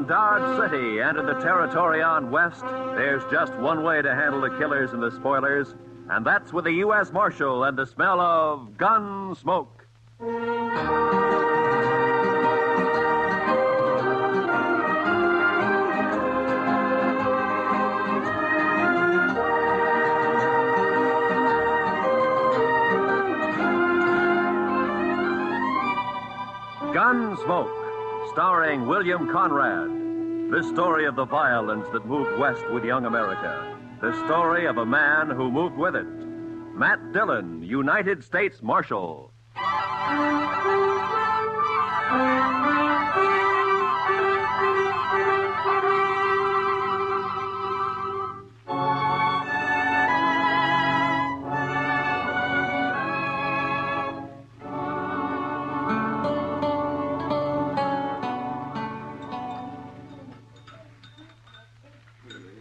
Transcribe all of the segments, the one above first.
From Dodge City and in the territory on west, there's just one way to handle the killers and the spoilers, and that's with a U.S. Marshal and the smell of Gunsmoke. Gunsmoke, starring William Conrad. The story of the violence that moved west with young America. The story of a man who moved with it. Matt Dillon, United States Marshal.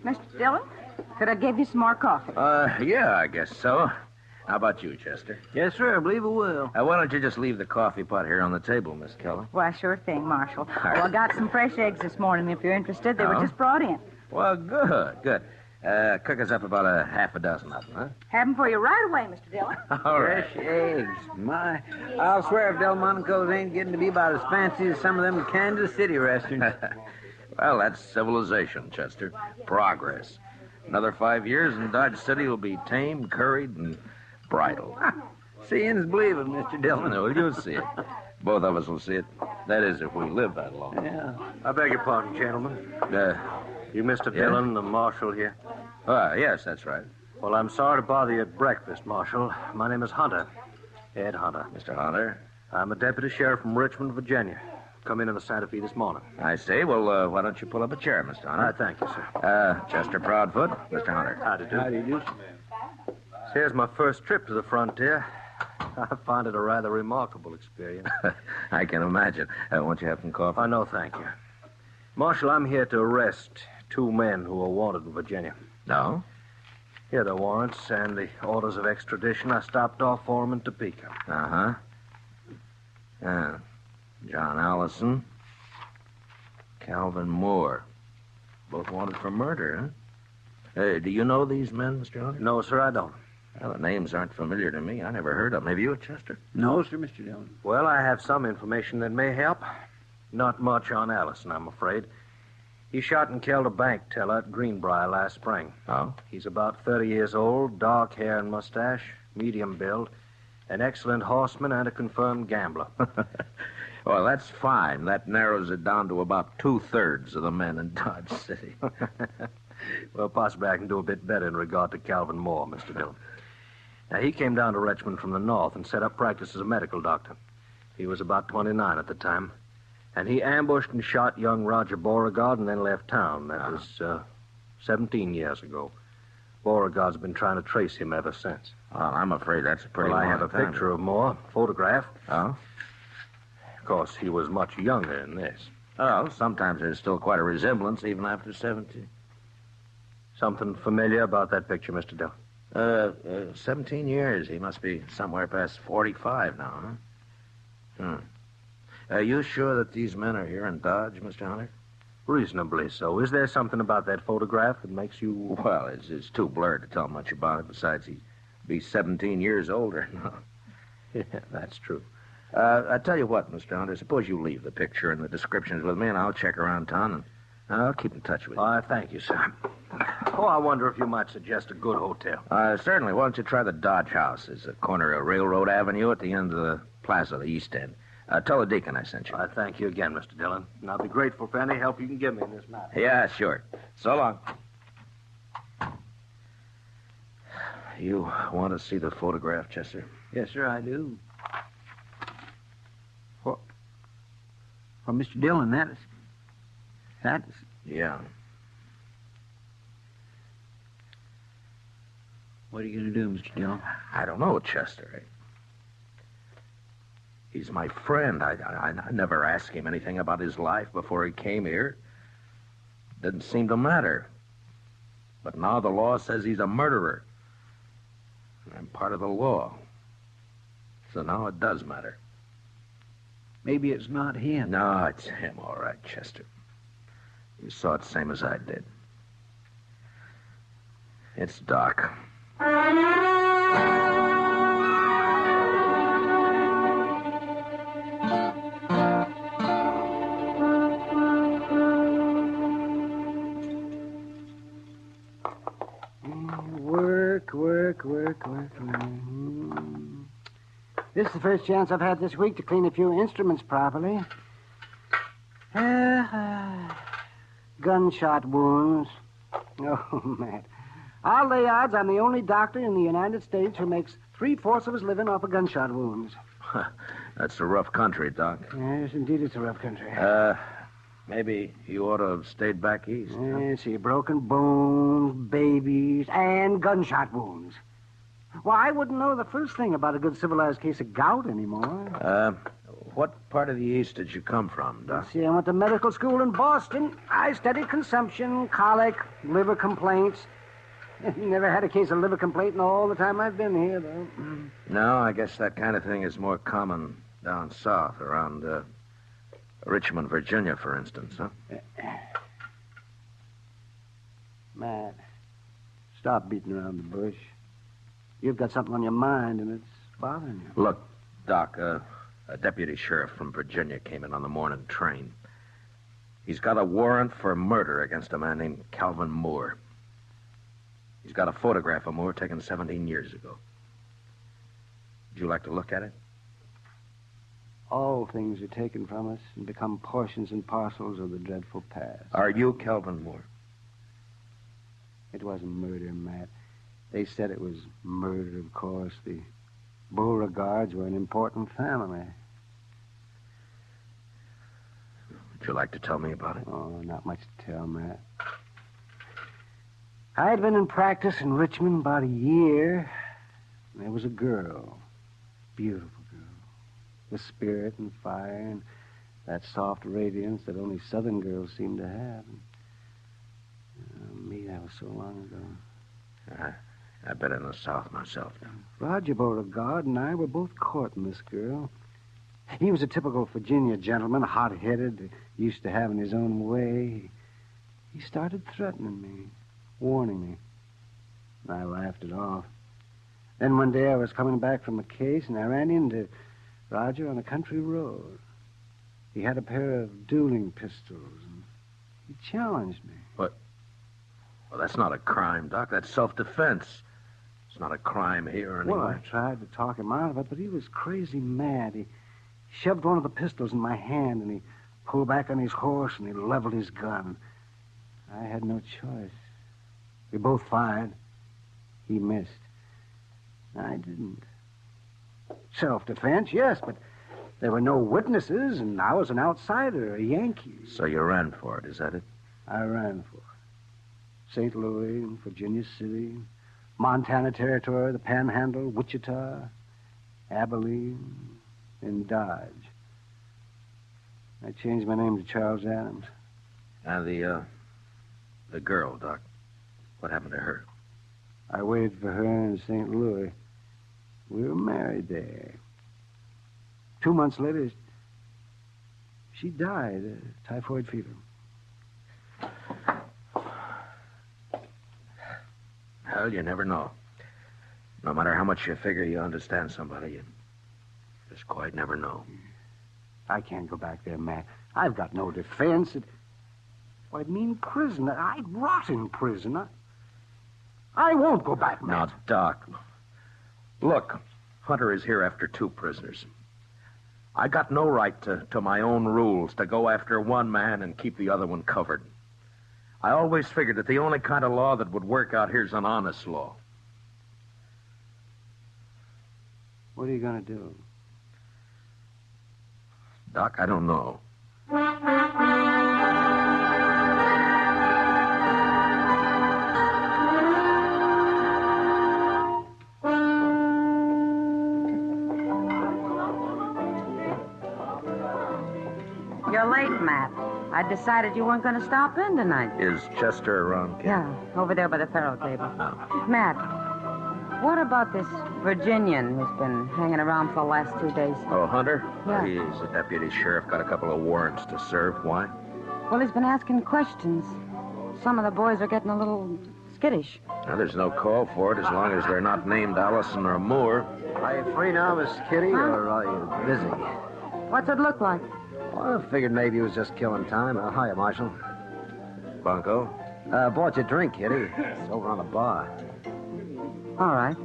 Mr. Dillon, could I give you some more coffee? Yeah, I guess so. How about you, Chester? Yes, sir, I believe it will. Why don't you just leave the coffee pot here on the table, Miss Keller? Why, sure thing, Marshal. Oh, I got some fresh eggs this morning, if you're interested. They were just brought in. Well, good. Cook us up about a half a dozen of them, huh? Have them for you right away, Mr. Dillon. All right. Fresh eggs. My, I'll swear if Delmonico's ain't getting to be about as fancy as some of them Kansas City restaurants. Well, that's civilization, Chester. Progress. Another 5 years and Dodge City will be tamed, curried, and bridled. Seeing's believing, Mr. Dillon. Well, you'll see it. Both of us will see it. That is, if we live that long. Yeah. I beg your pardon, gentlemen. You Mr. Yeah? Dillon, the marshal here? Yes, that's right. Well, I'm sorry to bother you at breakfast, Marshal. My name is Hunter. Ed Hunter. Mr. Hunter. I'm a deputy sheriff from Richmond, Virginia. Come in the Santa Fe this morning. I see. Well, why don't you pull up a chair, Mr. Hunter? Thank you, sir. Chester Proudfoot, Mr. Hunter. Howdy do. How do you do? Here's my first trip to the frontier. I find it a rather remarkable experience. I can imagine. Won't you have some coffee? No, thank you. Marshal, I'm here to arrest 2 men who are wanted in Virginia. No? Here are the warrants and the orders of extradition. I stopped off for them in Topeka. Uh-huh. John Allison, Calvin Moore. Both wanted for murder, huh? Do you know these men, Mr. Hunter? No, sir, I don't. Well, the names aren't familiar to me. I never heard of them. Have you, Chester? No, sir, Mr. Dillon. Well, I have some information that may help. Not much on Allison, I'm afraid. He shot and killed a bank teller at Greenbrier last spring. Oh? He's about 30 years old, dark hair and mustache, medium build, an excellent horseman and a confirmed gambler. Well, that's fine. That narrows it down to about 2/3 of the men in Dodge City. Well, possibly I can do a bit better in regard to Calvin Moore, Mr. Dillon. Now, he came down to Richmond from the north and set up practice as a medical doctor. He was about 29 at the time. And he ambushed and shot young Roger Beauregard and then left town. That was 17 years ago. Beauregard's been trying to trace him ever since. Well, I'm afraid that's a pretty Well, I long have a time. picture of Moore, photograph. Oh? Of course, he was much younger than this. Oh, sometimes there's still quite a resemblance, even after 17. Something familiar about that picture, Mr. Dillon? 17 years. He must be somewhere past 45 now, huh? Are you sure that these men are here in Dodge, Mr. Hunter? Reasonably so. Is there something about that photograph that makes you... Well, it's too blurred to tell much about it. Besides, he'd be 17 years older. Yeah, that's true. I tell you what, Mr. Hunter, suppose you leave the picture and the descriptions with me, and I'll check around town, and I'll keep in touch with you. Thank you, sir. Oh, I wonder if you might suggest a good hotel. Certainly. Why don't you try the Dodge House? It's a corner of Railroad Avenue at the end of the plaza, the East End. Tell the deacon I sent you. I thank you again, Mr. Dillon, and I'll be grateful for any help you can give me in this matter. Yeah, sure. So long. You want to see the photograph, Chester? Yes, sir, I do. Well, Mr. Dillon, that's... Yeah. What are you going to do, Mr. Dillon? I don't know, Chester. He's my friend. I never asked him anything about his life before he came here. Didn't seem to matter. But now the law says he's a murderer. And I'm part of the law. So now it does matter. Maybe it's not him. No, it's him, all right, Chester. You saw it same as I did. It's Doc. Work. This is the first chance I've had this week to clean a few instruments properly. Gunshot wounds. Oh, Matt. I'll lay odds I'm the only doctor in the United States who makes 3/4 of his living off of gunshot wounds. That's a rough country, Doc. Yes, indeed, it's a rough country. Maybe you ought to have stayed back east. Yes, see, broken bones, babies, and gunshot wounds. Well, I wouldn't know the first thing about a good civilized case of gout anymore. What part of the East did you come from, Doc? See, I went to medical school in Boston. I studied consumption, colic, liver complaints. Never had a case of liver complaint in all the time I've been here, though. No, I guess that kind of thing is more common down south, around Richmond, Virginia, for instance, huh? Matt, stop beating around the bush. You've got something on your mind, and it's bothering you. Look, Doc, a deputy sheriff from Virginia came in on the morning train. He's got a warrant for murder against a man named Calvin Moore. He's got a photograph of Moore taken 17 years ago. Would you like to look at it? All things are taken from us and become portions and parcels of the dreadful past. Are you Calvin Moore? It wasn't murder, Matt. They said it was murder, of course. The Beauregards were an important family. Would you like to tell me about it? Oh, not much to tell, Matt. I'd been in practice in Richmond about a year. And there was a girl. Beautiful girl. With spirit and fire and that soft radiance that only Southern girls seem to have. Me, that was so long ago. I've been in the South myself. Roger Beauregard and I were both courting this girl. He was a typical Virginia gentleman, hot-headed, used to having his own way. He started threatening me, warning me. And I laughed it off. Then one day I was coming back from a case, and I ran into Roger on a country road. He had a pair of dueling pistols, and he challenged me. What? Well, that's not a crime, Doc. That's self-defense. It's not a crime here anyway. Well, I tried to talk him out of it, but he was crazy mad. He shoved one of the pistols in my hand, and he pulled back on his horse, and he leveled his gun. I had no choice. We both fired. He missed. I didn't. Self-defense, yes, but there were no witnesses, and I was an outsider, a Yankee. So you ran for it, is that it? I ran for it. St. Louis, Virginia City, Montana Territory, the Panhandle, Wichita, Abilene, and Dodge. I changed my name to Charles Adams. And the girl, Doc. What happened to her? I waited for her in St. Louis. We were married there. 2 months later, she died of typhoid fever. Well, you never know. No matter how much you figure you understand somebody, you just quite never know. I can't go back there, Matt. I've got no defense. I'd mean prison. I'd rot in prison. I won't go back, Matt. Now, Doc, look, Hunter is here after 2 prisoners. I got no right to my own rules, to go after one man and keep the other one covered. I always figured that the only kind of law that would work out here is an honest law. What are you going to do? Doc, I don't know. You're late, Matt. I decided you weren't going to stop in tonight. Is Chester around, Kid? Yeah, over there by the faro table. Oh. Matt, what about this Virginian who's been hanging around for the last 2 days? Oh, Hunter? Yeah. He's a deputy sheriff, got a couple of warrants to serve. Why? Well, he's been asking questions. Some of the boys are getting a little skittish. Now, there's no call for it as long as they're not named Allison or Moore. Are you free now, Miss Kitty, or are you busy? What's it look like? Well, I figured maybe he was just killing time. Hiya, Marshal. Bunko? Bought you a drink, Kitty. It's over on the bar. All right.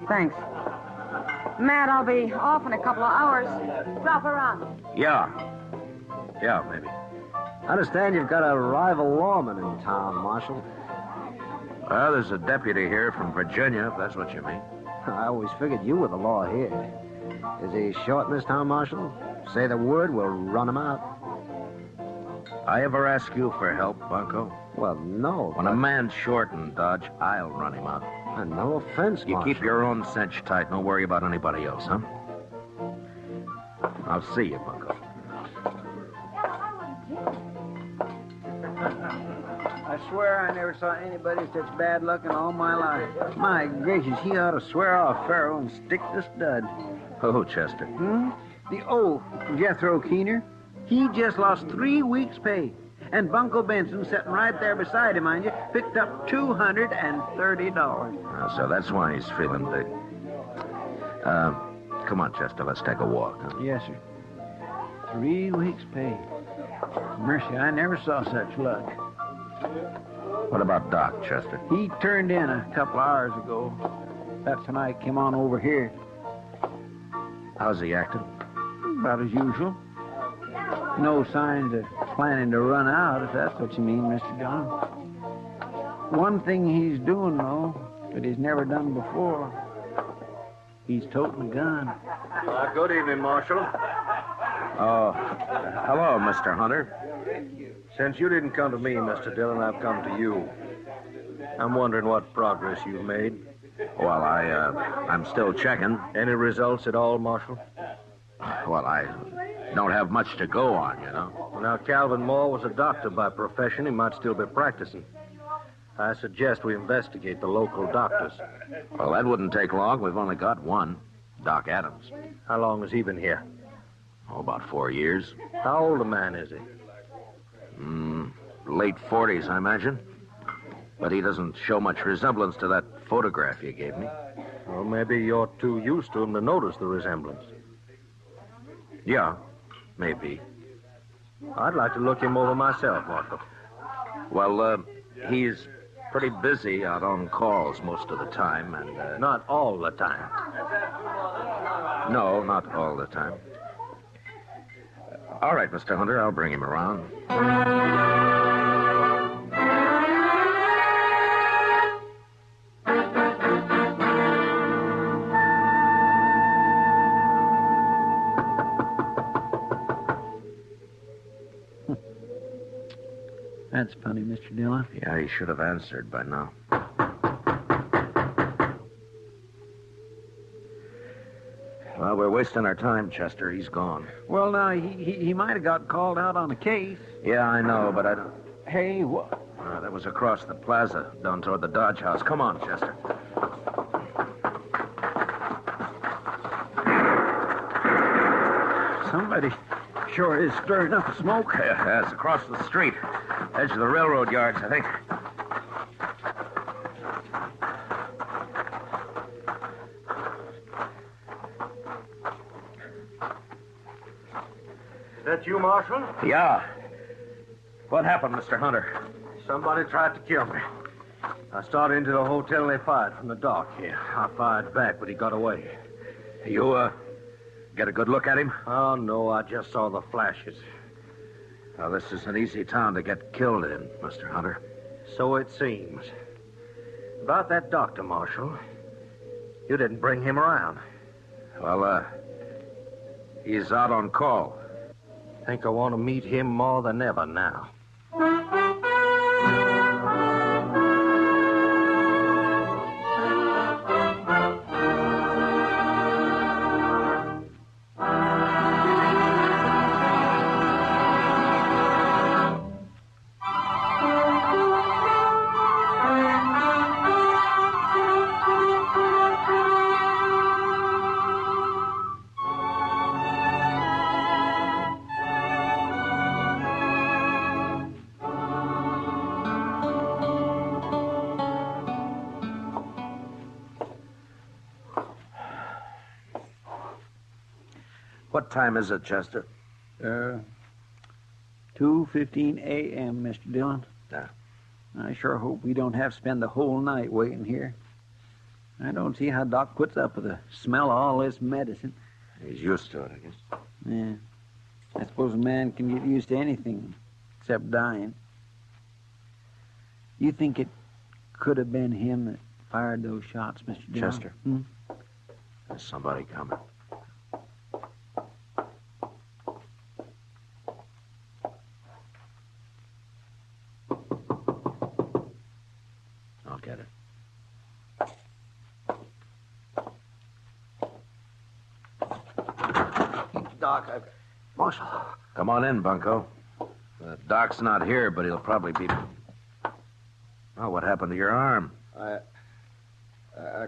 Thanks. Matt, I'll be off in a couple of hours. Drop around. Yeah. Yeah, maybe. I understand you've got a rival lawman in town, Marshal. Well, there's a deputy here from Virginia, if that's what you mean. I always figured you were the law here. Is he short in this town, Marshal? Say the word, we'll run him out. I ever ask you for help, Bunko? Well, no. When a man's short in Dodge, I'll run him out. No offense, You Marshal. keep your own cinch tight. Don't worry about anybody else, huh? I'll see you, Bunko. I swear I never saw anybody with such bad luck in all my life. My gracious, he ought to swear off Pharaoh and stick the stud. Oh, Chester. The old Jethro Keener. He just lost 3 weeks' pay. And Bunko Benson, sitting right there beside him, mind you, picked up $230. So that's why he's feeling big. Come on, Chester, let's take a walk. Huh? Yes, sir. 3 weeks' pay. Mercy, I never saw such luck. What about Doc, Chester? He turned in a couple hours ago. That's when I came on over here. How's he acting? About as usual. No signs of planning to run out, if that's what you mean, Mr. John. One thing he's doing, though, that he's never done before. He's toting a gun. Good evening, Marshal. Oh, hello, Mr. Hunter. Since you didn't come to me, Mr. Dillon, I've come to you. I'm wondering what progress you've made. Well, I'm still checking. Any results at all, Marshal? Well, I don't have much to go on, you know. Well, now, Calvin Moore was a doctor by profession. He might still be practicing. I suggest we investigate the local doctors. Well, that wouldn't take long. We've only got one, Doc Adams. How long has he been here? Oh, about 4 years. How old a man is he? Late 40s, I imagine. But he doesn't show much resemblance to that photograph you gave me. Well, maybe you're too used to him to notice the resemblance. Yeah, maybe. I'd like to look him over myself, Marshal. Well, he's pretty busy out on calls most of the time, and... Not all the time. No, not all the time. All right, Mr. Hunter, I'll bring him around. That's funny, Mr. Dillon. Yeah, he should have answered by now. Well, we're wasting our time, Chester. He's gone. Well, now, he might have got called out on a case. Yeah, I know, but I don't... Hey, what? That was across the plaza, down toward the Dodge House. Come on, Chester. Somebody sure is stirring up smoke. Yeah, it's across the street. Edge of the railroad yards, I think. That you, Marshal? Yeah. What happened, Mr. Hunter? Somebody tried to kill me. I started into the hotel and they fired from the dock here. I fired back, but he got away. You, get a good look at him? Oh, no, I just saw the flashes. Well, this is an easy town to get killed in, Mr. Hunter. So it seems. About that doctor, Marshal. You didn't bring him around. Well, he's out on call. Think I want to meet him more than ever now. What time is it, Chester? 2:15 a.m., Mr. Dillon. Yeah. I sure hope we don't have to spend the whole night waiting here. I don't see how Doc puts up with the smell of all this medicine. He's used to it, I guess. Yeah. I suppose a man can get used to anything except dying. You think it could have been him that fired those shots, Mr. Dillon? Chester. Hmm? There's somebody coming. I'll get it. Doc, Marshal. Come on in, Bunko. Doc's not here, but he'll probably be... Oh, what happened to your arm? I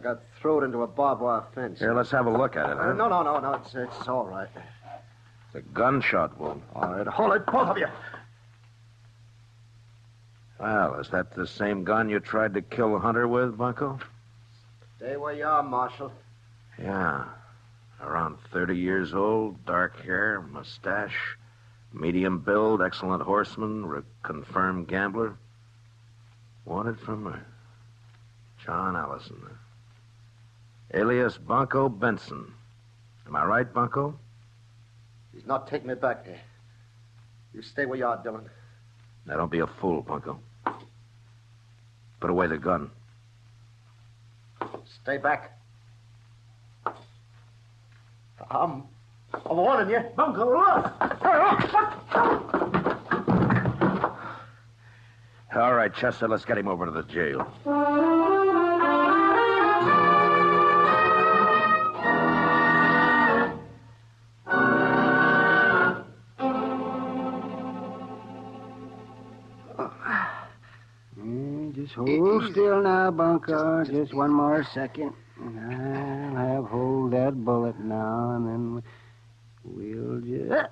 got thrown into a barbed wire fence. Here, let's have a look at it, huh? No. It's all right. It's a gunshot wound. All right, hold it, both of you. Well, is that the same gun you tried to kill Hunter with, Bunko? Stay where you are, Marshal. Yeah. Around 30 years old, dark hair, mustache, medium build, excellent horseman, confirmed gambler. Wanted for murder. John Allison. Alias Bunko Benson. Am I right, Bunko? He's not taking me back there. You stay where you are, Dillon. Now, don't be a fool, Bunko. Put away the gun. Stay back. I'm warning you. Bunko, look! All right, Chester, let's get him over to the jail. Just hold still now, Bunko. Just one more second. I'll have hold that bullet now, and then we'll just... there.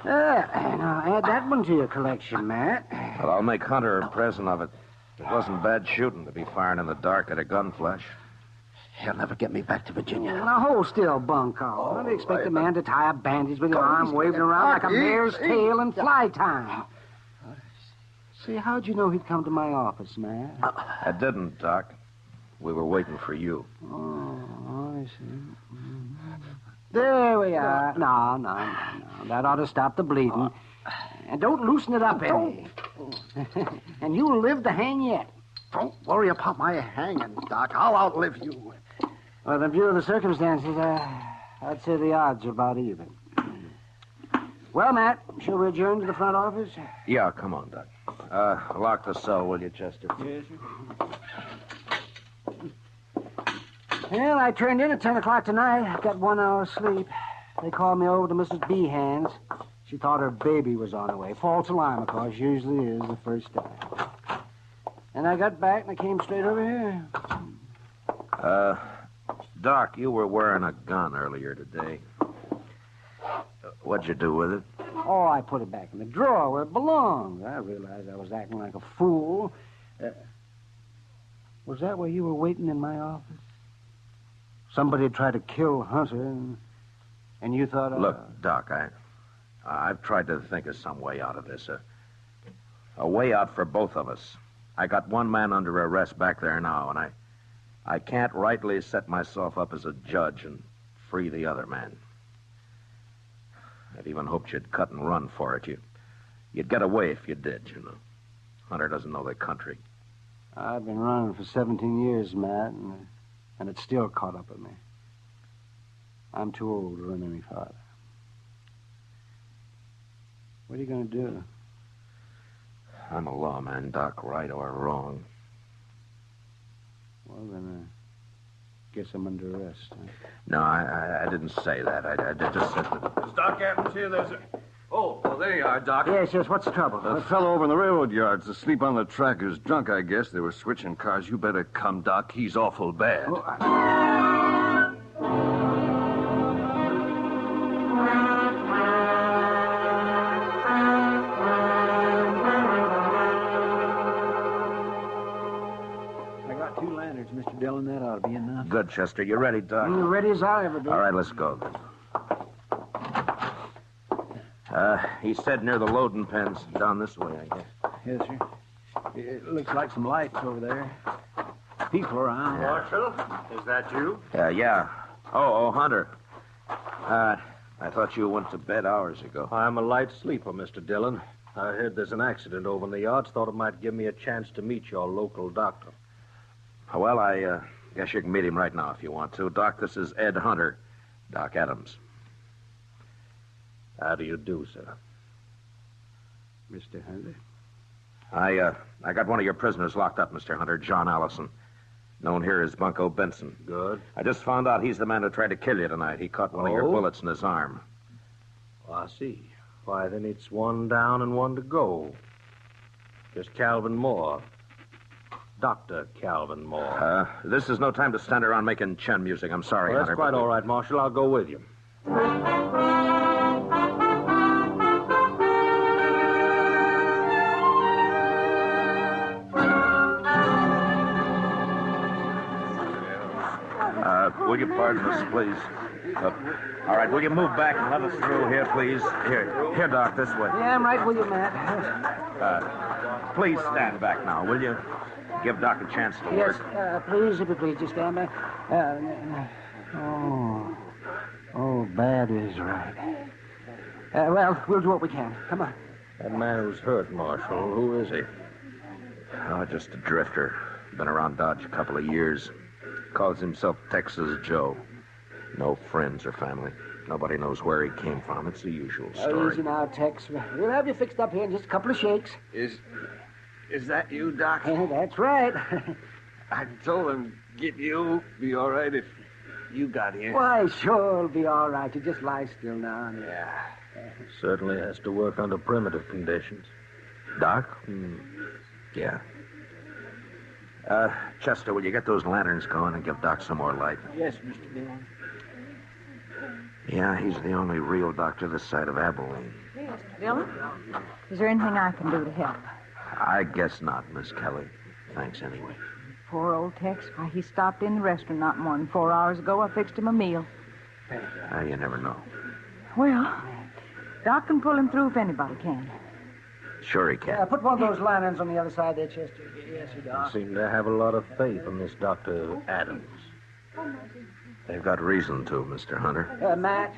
Now, add that one to your collection, Matt. Well, I'll make Hunter a present of it. It wasn't bad shooting to be firing in the dark at a gun flash. He'll never get me back to Virginia. Now, hold still, Bunko. Don't expect a man to tie a bandage with your arm waving around like a mare's tail in fly time. See, how'd you know he'd come to my office, Matt? I didn't, Doc. We were waiting for you. Oh, I see. There we are. No. That ought to stop the bleeding. And don't loosen it up any. And you'll live to hang yet. Don't worry about my hanging, Doc. I'll outlive you. Well, in view of the circumstances, I'd say the odds are about even. Well, Matt, shall we adjourn to the front office? Yeah, come on, Doc. Lock the cell, will you, Chester? Yes, sir. Well, I turned in at 10 o'clock tonight. I got 1 hour's sleep. They called me over to Mrs. Behan's. She thought her baby was on her way. False alarm, of course. Usually is the first time. And I got back and I came straight over here. Doc, you were wearing a gun earlier today. What'd you do with it? Oh, I put it back in the drawer where it belongs. I realized I was acting like a fool. Was that where you were waiting in my office? Somebody tried to kill Hunter, and you thought... Look, Doc, I've tried to think of some way out of this. A way out for both of us. I got one man under arrest back there now, and I can't rightly set myself up as a judge and free the other man. I'd even hoped you'd cut and run for it. You'd get away if you did, you know. Hunter doesn't know the country. I've been running for 17 years, Matt, and it's still caught up with me. I'm too old to run any farther. What are you going to do? I'm a lawman, Doc, right or wrong. Well, then, guess I'm under arrest. Huh? No, I didn't say that. I just said that... Does Doc Adams here? There's a... Oh, there you are, Doc. Yes, what's the trouble? That fellow over in the railroad yard's asleep on the track is drunk, I guess. They were switching cars. You better come, Doc. He's awful bad. 2 lanterns, Mr. Dillon. That ought to be enough. Good, Chester. You ready, Doc? You're ready as I'll ever be. All right, let's go. He said near the loading pens. Down this way, I guess. Yes, sir. It looks like some lights over there. People around. Marshal, is that you? Yeah. Oh, Hunter. I thought you went to bed hours ago. I'm a light sleeper, Mr. Dillon. I heard there's an accident over in the yards. Thought it might give me a chance to meet your local doctor. Well, I guess you can meet him right now if you want to. Doc, this is Ed Hunter. Doc Adams. How do you do, sir? Mr. Hunter? I got one of your prisoners locked up, Mr. Hunter, John Allison. Known here as Bunko Benson. Good. I just found out he's the man who tried to kill you tonight. He caught one of your bullets in his arm. Oh, I see. Why, then it's one down and one to go. Just Calvin Moore. Dr. Calvin Moore. This is no time to stand around making chin music. I'm sorry, Well, Hunter. that's quite all right, Marshal. I'll go with you. Will you pardon us, please? All right, will you move back and let us through here, please? Here, Doc, this way. Yeah, I'm right with you, Matt. Please stand back now, will you? Give Doc a chance to Yes, work. please, if you please, just stand back. Bad is right. Well, we'll do what we can. Come on. That man who's hurt, Marshal, who is he? Oh, just a drifter. Been around Dodge a couple of years. Calls himself Texas Joe. No friends or family. Nobody knows where he came from. It's the usual story. Easy now, Tex. We'll have you fixed up here in just a couple of shakes. Is that you, Doc? That's right. I told him get you. Be all right if you got here. Why, sure, it'll be all right. You just lie still now. Yeah. Certainly has to work under primitive conditions. Doc? Yeah. Chester, will you get those lanterns going and give Doc some more light? Yes, Mr. Dillon. Yeah, he's the only real doctor this side of Abilene. Mr. Dillon, is there anything I can do to help? I guess not, Miss Kelly. Thanks anyway. Poor old Tex. Why, he stopped in the restaurant not more than 4 hours ago. I fixed him a meal. You never know. Well, Doc can pull him through if anybody can. Sure he can. Put one of those lanterns on the other side there, Chester. Yes, you You Doc. seem to have a lot of faith in this Dr. Adams. They've got reason to, Mr. Hunter. Matt,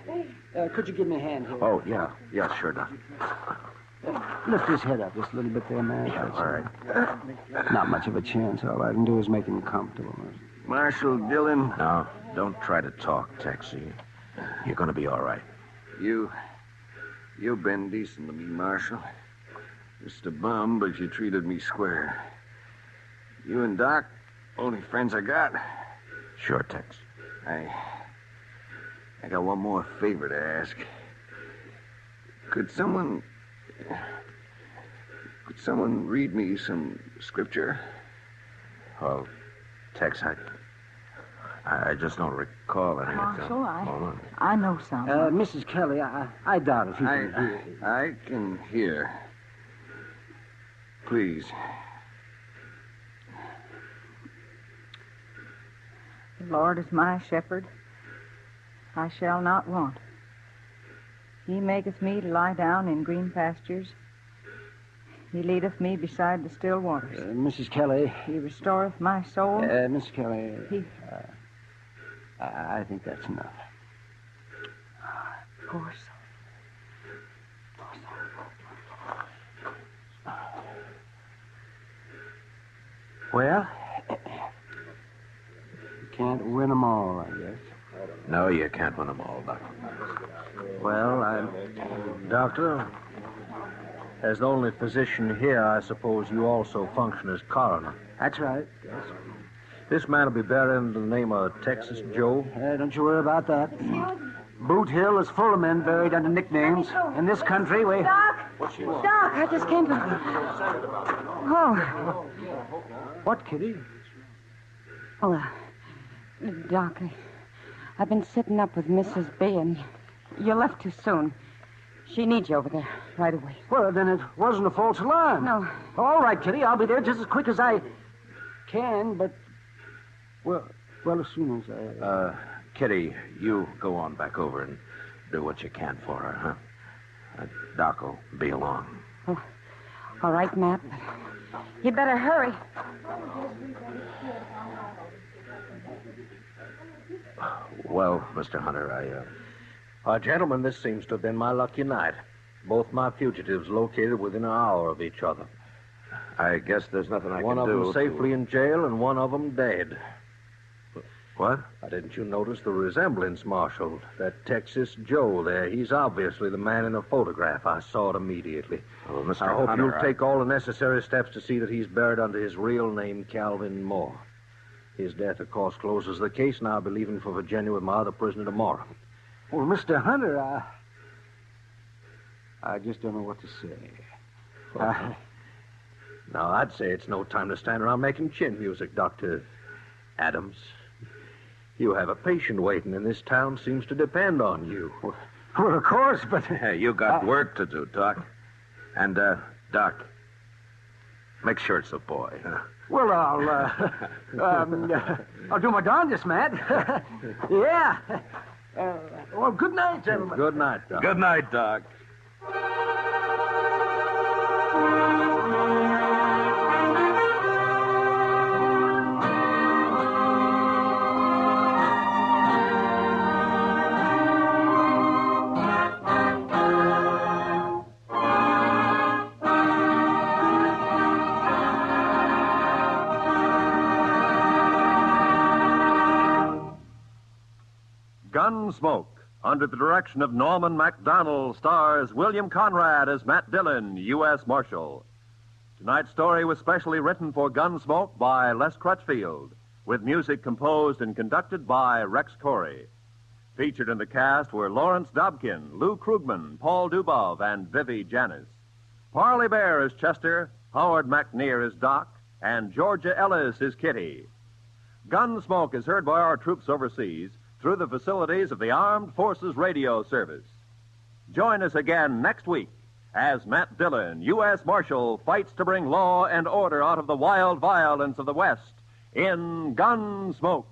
could you give me a hand here? Oh, yeah. Yeah, sure, Doc. Lift his head up just a little bit there, Matt. Yeah, all right. Not much of a chance. All I can do is make him comfortable. Marshal Dillon, Now, don't try to talk, Texie. You're going to be all right. you've been decent to me, Marshal. Just a bum, but you treated me square. You and Doc, only friends I got. Sure, Tex. I got one more favor to ask. Could someone read me some scripture? Well, Tex, I just don't recall anything. Marshal, Hold on. I know some. Mrs. Kelly, I doubt if he can hear. I can hear. Please. The Lord is my shepherd. I shall not want. He maketh me to lie down in green pastures. He leadeth me beside the still waters. Mrs. Kelly. He restoreth my soul. Mrs. Kelly. He- I think that's enough. Poor soul. Well, you can't win them all, I guess. No, you can't win them all, Doc. Well, Doctor, as the only physician here, I suppose you also function as coroner. That's right. Yes. This man will be buried in the name of Texas Joe. Don't you worry about that. Boot Hill is full of men buried under nicknames. In this country, we... Doc! Doc, I just came to... Oh. What, Kitty? Oh, Doc, I've been sitting up with Mrs. B, and you left too soon. She needs you over there right away. Well, then it wasn't a false alarm. No. All right, Kitty, I'll be there just as quick as I can, but Well, as soon as I... Kitty, you go on back over and do what you can for her, huh? Doc will be along. Oh, all right, Matt. You better hurry. Well, Mr. Hunter, Gentlemen, this seems to have been my lucky night. Both my fugitives located within an hour of each other. I guess there's nothing I One can of do. them safely in jail and one of them dead. What? Didn't you notice the resemblance, Marshal? That Texas Joe there, he's obviously the man in the photograph. I saw it immediately. Well, Mr. I hope Hunter, you'll take all the necessary steps to see that he's buried under his real name, Calvin Moore. His death, of course, closes the case, and I'll be leaving for Virginia with my other prisoner tomorrow. Well, Mr. Hunter, I just don't know what to say. Now, I'd say it's no time to stand around making chin music, Dr. Adams. You have a patient waiting, and this town seems to depend on you. Well, of course, but... Hey, you got work to do, Doc. And, Doc, make sure it's a boy, huh? Well, I'll do my darndest, Matt. Yeah. Well, good night, gentlemen. Good night, Doc. Good night, Doc. Gunsmoke, under the direction of Norman MacDonald, stars William Conrad as Matt Dillon, U.S. Marshal. Tonight's story was specially written for Gunsmoke by Les Crutchfield, with music composed and conducted by Rex Corey. Featured in the cast were Lawrence Dobkin, Lou Krugman, Paul Dubov, and Vivi Janis. Parley Bear is Chester, Howard McNear is Doc, and Georgia Ellis is Kitty. Gunsmoke is heard by our troops overseas through the facilities of the Armed Forces Radio Service. Join us again next week as Matt Dillon, U.S. Marshal, fights to bring law and order out of the wild violence of the West in Gunsmoke.